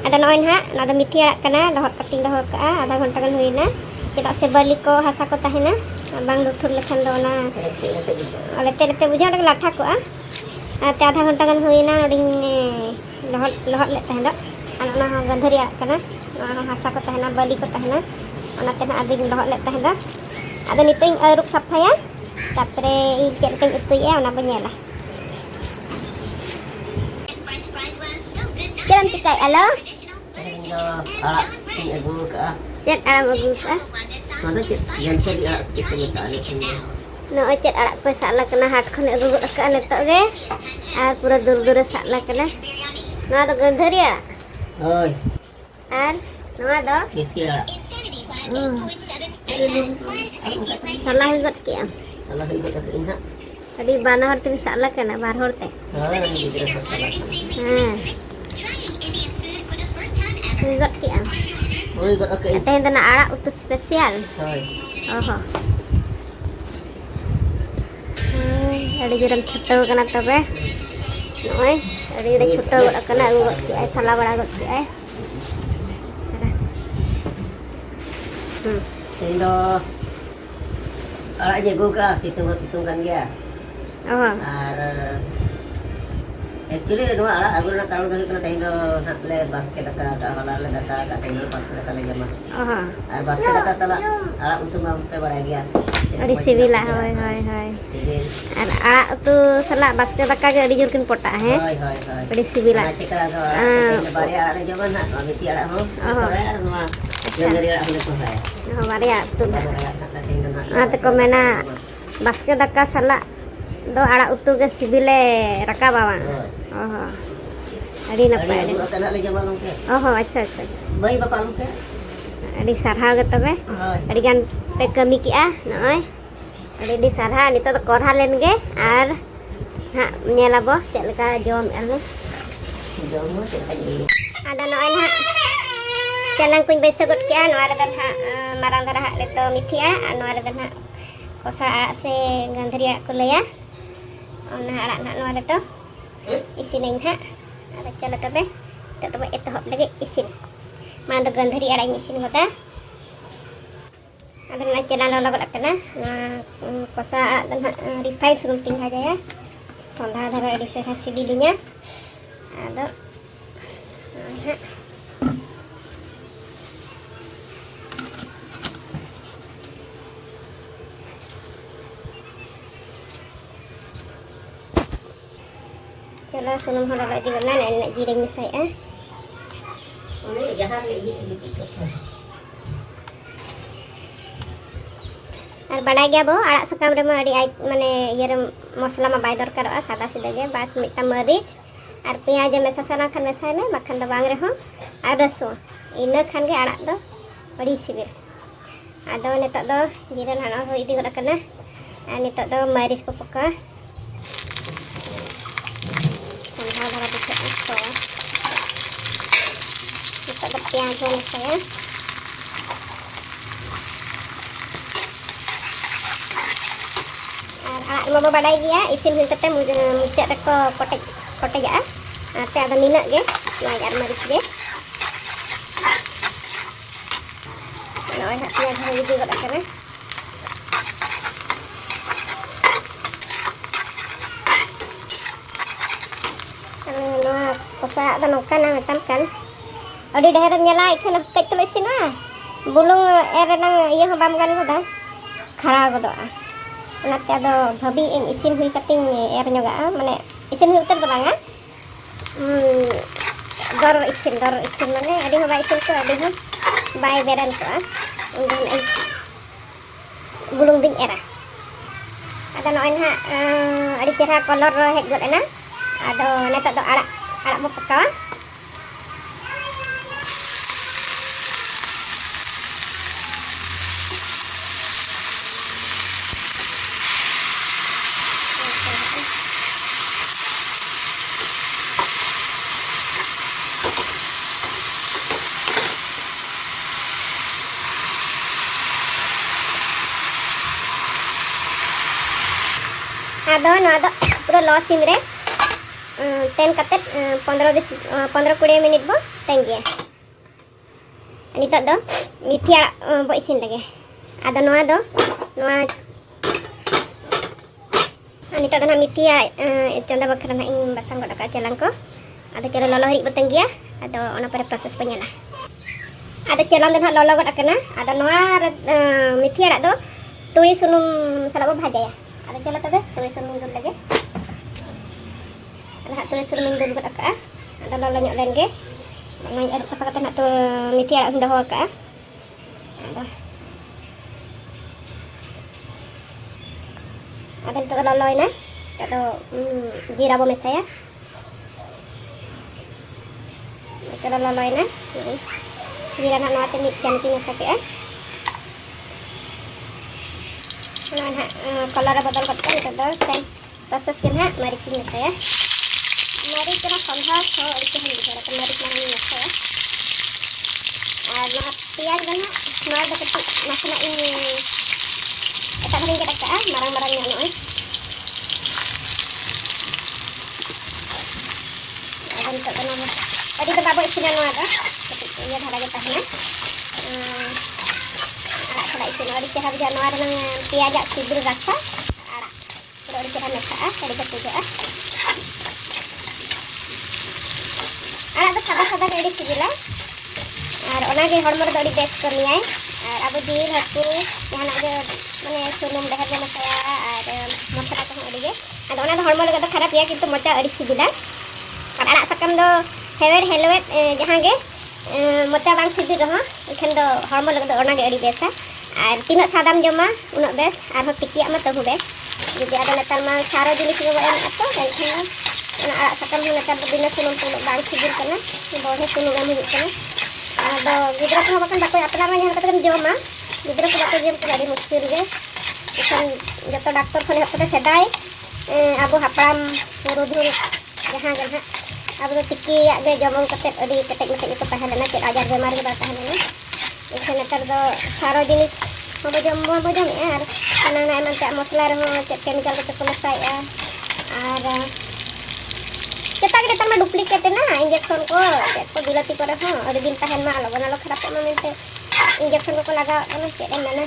Ada noin ha, ada mithi arak kana lohot kating doho ka ada घंटा kan huina. Cedak se bali ko hasa ko tahena. Bang duthur lekhan do na. Lete bujang dak latha ko te आधा घंटा kan huina noding lohot le tahena. Ana gandhari arak kana. Hasa ko tahena bali ko tahena. Ona tena ading lohot le tahena. Ada nituing aruk sapaya. Tapre icet kan utui ona banyela. Jalan cikai alo. Arak ini agu ka. Cet arak bagus Mana cik yang tadi arak kita minta ada ini. No cet arak ko sakla kena hat khone agu ka ane tok ge. Ar pura dur sakla kena. Na do gandhari arak. Oi, Ar no do. kita arak. Salah got ki am. Kalau ikut ke inha. Tadi bana hor tu sakla kena bar hor te. Ini kita salah. Got ki am. Oi, ikut ke inha. Teh na arak utus spesial. Oi. Oho. Ada jaran छोटो कना तबे नय अरे छोटो कना got ki ai salah bada got ki ai Indo arak jago ka situng kan dia. oh Actually dua arak agur na taruh kali kena indo le basket ka hala le data ka indo basket ka le jama. oh Ar basket ka salah arak untuk mamse baragia. Adi civil lah hoi Civil. Arak tu salah basket ka ge adi jurkin pota he Hoi. adi civil lah Cik ka arak bari arak jama na kami ti arak ho. Ar no yang dari arak hidup saya. oh maria tu te ko mena basket ka salah do arak utu ge civil le rakabawa oh adi napai Ari akan le jama longke. oh acha Bayi bapak longke. adi sarha ge tebe Hoi. adi gan pe kami ki noy adi di sarha nito to korha len ge ar ha nyela bo cek leka jom elu Jauh cek aja. ada noy ha jalan kuing besa got ki no ada dan ha marang darah leto mithia no ada dan ha kosa se gandhari kuleya ona arak na no ada to isinin ha ada chala tebe tebe etohop lagi isin mana gandhari arak isin kota ada na jalan lalu got kena na kosa dan refight suruh tinggal aja ya sondha dhara edisi hasil bidinya ada Chalo sunum hara lagi bana nak jiring saya. Ini jahat lagi gitu. Ar bada gya bo arak sakam re adi mane yer mosla ma bai dorkar sada sida ge bas mita marich ar piyaj mesa sana khan mesa ne bakhan do bang re ho ar raso ina khan ge arak do adi sibil ado nitok do jiran hana ho idi goda kana nitok do marich ko paka sanha dhara bicha so nitok do piyaj ne saya mau badai dia isin hin kate mucak reko kotek ya te ada minak ge lajar maris ge noy hatian hari di got kana no kosa dan kan tam kan adi daharan nyala ikan kait tu isin bulung nang iya bam kan goda khara goda Nanti ada babi yang isin hui kating ernya ga mane isin hui ter banga dor isin mane adi hoba isin ko adi ho bai beran ko unggan ai bulung ding era ada noen ha adi cerha kolor het got ena ada neta do arak mo peka Ada no ada pura losin re ten katet 15-20 minit bo tenggia. Nitok do mithi arak bo isin lagi. Ada noa do noa nitok do na mithi conda bakara na ing basang god ka jalan ko. Ada cara lolo hiri bo tenggia. Ada ona pada proses penyala. Ada jalan dan lolo god akana. Ada noa mithi arak do tuli sunum salabo bhaja ya. Ada jalan tabe tuli sunum dul lagi. Ada tuli sunum dul god ka. Ada lolo nyok len ge. Ngai aduk sapa kata nak tu mithi arak hendak ho ka. Ada tu lolo ina. Ada jira bo mesaya. Itu lolo ina. Jira nak noa temit jantinya sakit nah color botol kotak itu dah sen proses kena mari kita saya mari kita kontak so itu hendak kita mari kita saya nah pian kan nah ada ketik masana ini kita kering kita ke marang-marangnya noy ada untuk nama tadi kita bawa isinya noy ada ketik ini ada kita hanya itu no di cahaya jano ada nang piajak sibur rasa arak kalau di cahaya mesa tadi betul arak tu sada kayak di sibila ar ona ge hormor do di tes kamiai ar abu di hatu yang aja mane sunum dahar jama saya ar masala ko odi ge ada ona hormor ga kharap ya kintu mocha adi sibila ar arak sakam do hewer helwet jahan ge mocha bang sibir roh ikan do hormor ga do ona ge adi besa tina sadam joma unak bes arho tikiak mah tahu bes jadi ada netar mah cara jenis juga yang apa dan kena anak arak sakam netar bina sunum punuk bang sibir kena bawahnya sunum yang hidup kena ada gidra ko makan bakoi apa namanya katakan joma gidra ko bakoi jom dari muskil ge ikan joto doktor ko lepete sedai abu hapam purudur jahan abu tikiak ge jomong ketek odi ketek metek itu pahalana cek ajar bemar ge pahalana ikan netar do saro jenis mau bojam ya karena na emang tak moslar cek chemical ke penesai ya ada kita kita tambah duplikat na injection ko cek ko dilati ko ho ada bintahan ma lo lo kharap ma mente injection ko laga ano cek na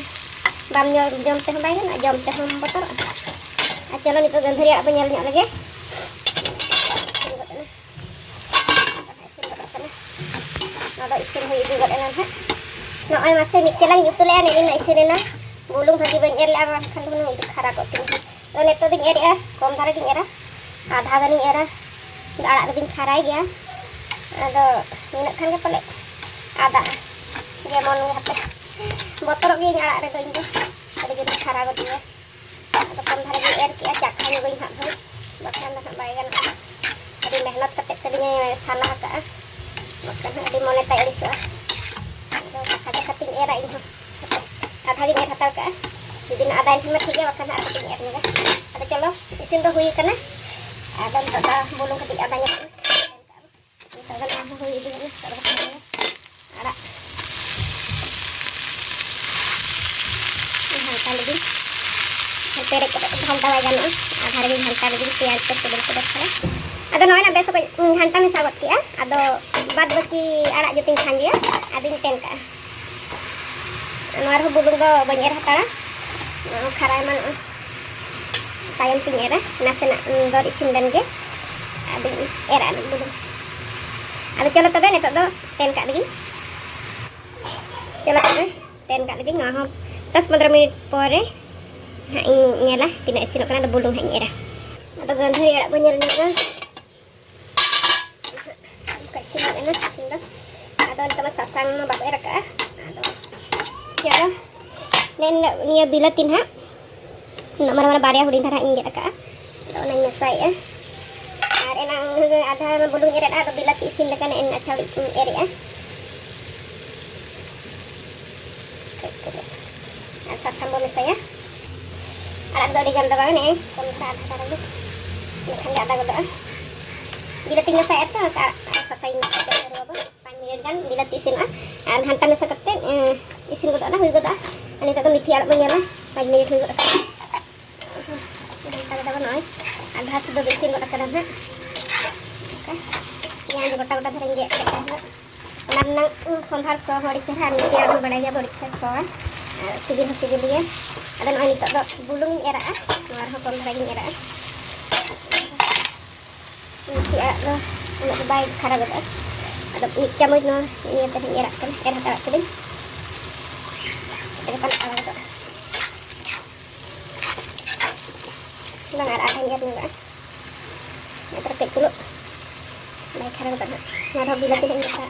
bam jom teh bay na jom teh motor chalo nito gandhari apa nyalnya lagi ada isin ho ibu god enan ha no ay masih mikir lagi itu lah ini nak isi na bulung hati banyak lah kan dulu itu karak kok tinggi dan itu ding eri kom tarik ding era ada ding era arak ding karai ya ada minat kan ke pelek ada dia mau ngapa botol gini arak itu itu ada jadi karak kok dia ada kom tarik ding eri kia cak hanya gini hak bahkan nak bayar ada mehnat ketek tadinya salah kah bahkan ada monetai isu ada keting era ini ada hari era tal ka jadi na ada informasi ge wakan ada keting era ni ada calo isin do hui kana ada tada bulung keting adanya misalkan apa hui ini ada hantar lagi hantar ke hantar lagi no ada hari hantar lagi tiar ke sudah ada noy na besok hantar ni sagot ya ada bad baki arak juting sanji ya ading ten ka noar bulung do banyer hatara kharai man tayam ting era nasena dor isin dan ge ading era bulung ada chalo tabe ne do ten ka lagi chalo tabe ten ka lagi ngahom 10-15 menit pore ha nyala tina isin kana do bulung ha era ada gandhari arak banyer ni ka kasih enak sih ada sama sasang bapak era ka ada ya nen nia bilatin ha nak mana-mana baria hudin thara inget ka ada nanya saya enang ada bulung eret ada bilat isin lekan en acali eri sasang boleh saya ada di ganda banget nih kontra ada lagi kan ada goda bila tinggal saya itu sasain kan bila tisin hantar sa katen isin ko na huy ko ta ani ta mithi arak banyala 5 minit huy ko ta hantar da noy adha sudah isin ko ta kana ha yang goटा-goटा धरें ge karena sonhar so hori cerah ni tiar badaya bori so sibil dia ada no ini tak bulung era luar hokon lagi era ini ada nak baik cara betul ada camus no ini tadi era kan era tak tadi ada kan ala betul sudah ada yang juga ya terkait dulu baik cara betul nggak bila tidak bisa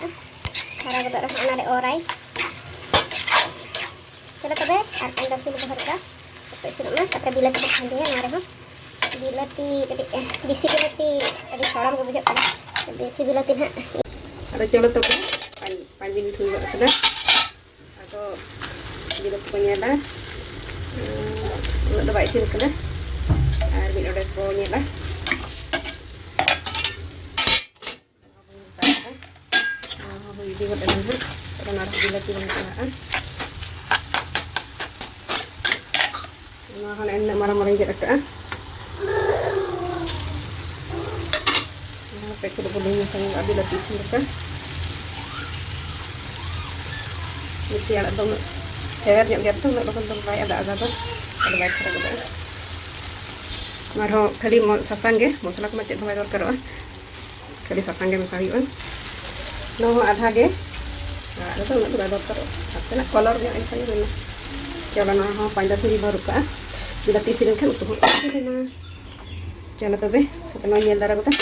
cara betul ada orai चलो तबे akan dah pilih harga sampai sini mah kata bila tidak handian mari ho bila ti disi bila ti tadi soram ke bujak kan disi bila ti ada chalo tebe 5 minit huwa kada atau bila punya dah udah baik sini kada air bila udah punya dah ini buat dan karena harus bila ti kan Nah, kan enak marah-marah je dekat. Nah, pakai kudu-kudunya saya nggak ada lapis dekat. Mesti ada dong. Cewek yang dia tuh nggak bakal terbaik ada agak tuh. Ada baik cara gitu. Marah kali mau sasang ge, mau selak macet sampai dorkar ah. Kali sasang ge masayuan. No ada ge. Nah, itu nggak dorkar. Asal kolornya ini saya dulu. Jalan orang panjang suri baru kah? Bila tisin kan untuk na jangan tabe kalau nyel darah kita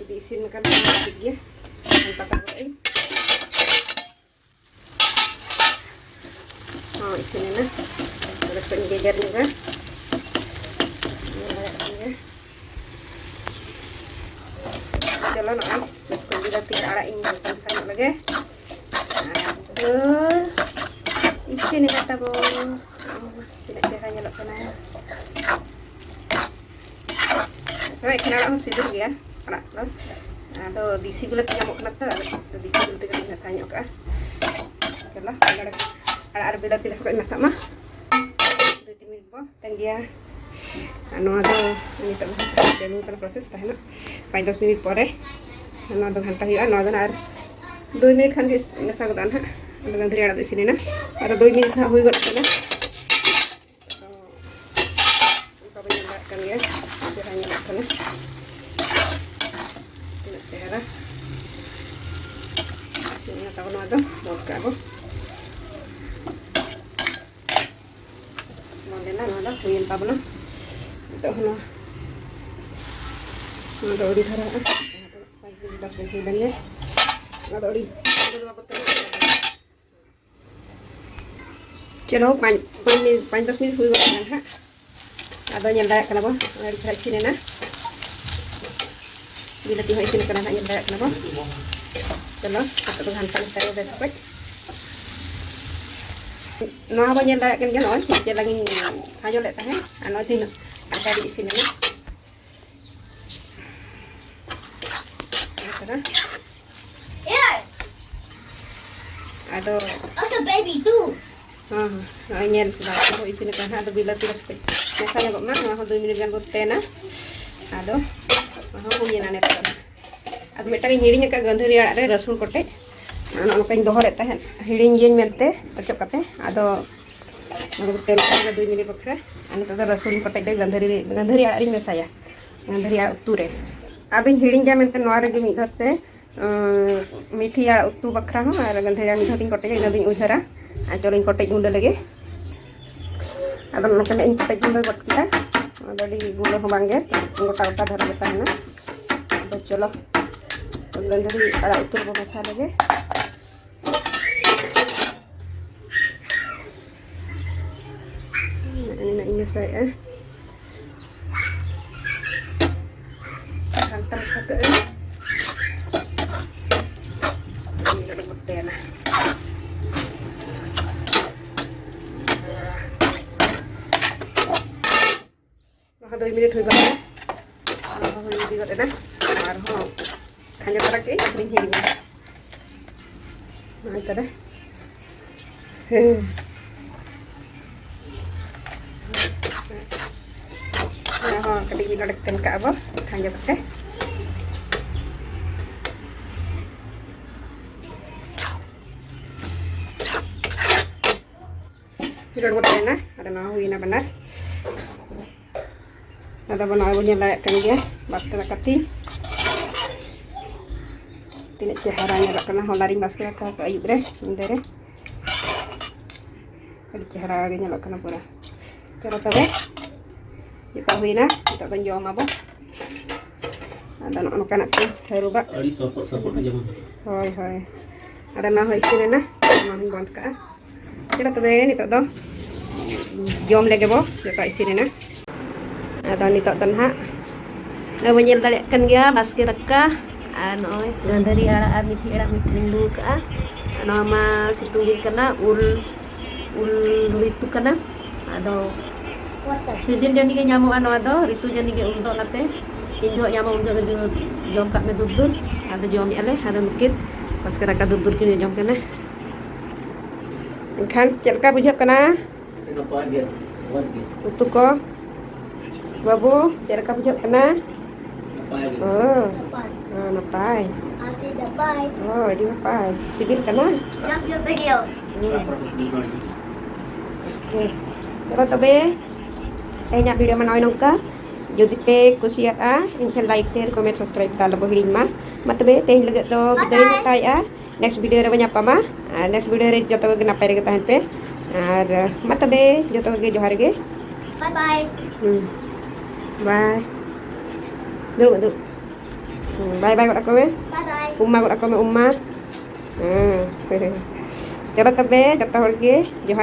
diisin kan dia pakai ini oh isin na terus pengejar juga jalan terus bila tidak ada ini bukan sama lagi isin kata bo tidak cara nyelok kana saya kenal orang sidur ya anak lo atau di sigulat nyamuk nata atau di sigulat kita tanya kah kalau ada beda tidak pakai masak mah itu timil boh dan dia anu ada ini tak dulu kan proses tah na 5 minit pore anu ada hantar ya anu ada 2 minit kan guys masak dan ha dengan dari ada di sini na ada 2 minit ha hui got na kan ya hanya makan ya tidak cara sini tahu nado buat kamu modena nado hujan tabna itu hana nado di thara pagi bas hujannya nado di चलो 5-10 minute हुई गए हैं ada nyelda kenapa dari sini nah bila tiba sini kena nyelda kenapa chalo atau hantar saya udah sampai no apa nyelda kan kan oi je lagi hajo lek tah ano tin ada di sini nah ada also baby too nyel kita isi ni kan ada bila tidak sampai biasanya kok mah 2 minit kan tena ado mah punya nane ta ad metang hirinya ka gandhari arak re rasun kote ana nokain dohore ta hirin jin mente acap kate ado nagu tel ka 2 minit bakra ani ta rasun kote de gandhari arak ri mesaya gandhari arak uture ado hirin ja mente noare ge mi dhatte methi arak uttu bakra ho ar gandhari arak mi dhatin kote ina din uthara चलो कोटे गुंड लगे अब इन कोटे गुंड गट किया अभी गुंड हो बांगे गोटा गोटा धरा देता है ना अब चलो गंधरी अड़ा उतर को मसा लगे ini saya hantam satu ini udah gede nah maka 2 minit hujan ya hujan juga ada arho hanya tarak ini kering hirinya nah itu dah nah ketika kita lekten ke apa hanya pakai Sudah na, ada mau ini benar. Ada benar punya layak kan dia, baskara kati. Tidak ceharanya tak kena holari baskara ke ayub deh, mendere. Ada cehara lagi nyalok kena pura. Cara tahu? Kita huina, kita tunjuk mabok. Ada nak makan apa? Herubak. Ali support aja mah. Hoi. Ada mau isi na, mau buat ka. Kita tuh ini tuh doh. Jom lagi boh, kita isi na. Ada ni tak tanha. Menyel dalikan dia baskara ka. Ano gandari ara miti dulu ka. Ano ma situngin kana ul itu kana. Ado sejen jadi ke nyamu ano ado ritu jadi ke untuk nate injo nyamu untuk ke jom kak me dudur ada jom ale ada mukit pas kira ka dudur kini jom kana kan cerka bujak kana Kenapa dia buat gitu? utuk ko babu cerka bujak kana Apa lagi? oh napai Ate dapat. oh di napai sibir kana Just your video. oke terus tabe nya video manoy nongka jadi pe kusiat inkan like share comment subscribe kalau boleh mah matabe teh lagat to dari matai next video re banyak apa next video re joto ge napai re tahan pe ar matabe joto ge johar ge Bye bye. bye dulu bye bye aku me Bye bye. umma aku me umma cara tabe joto ge johar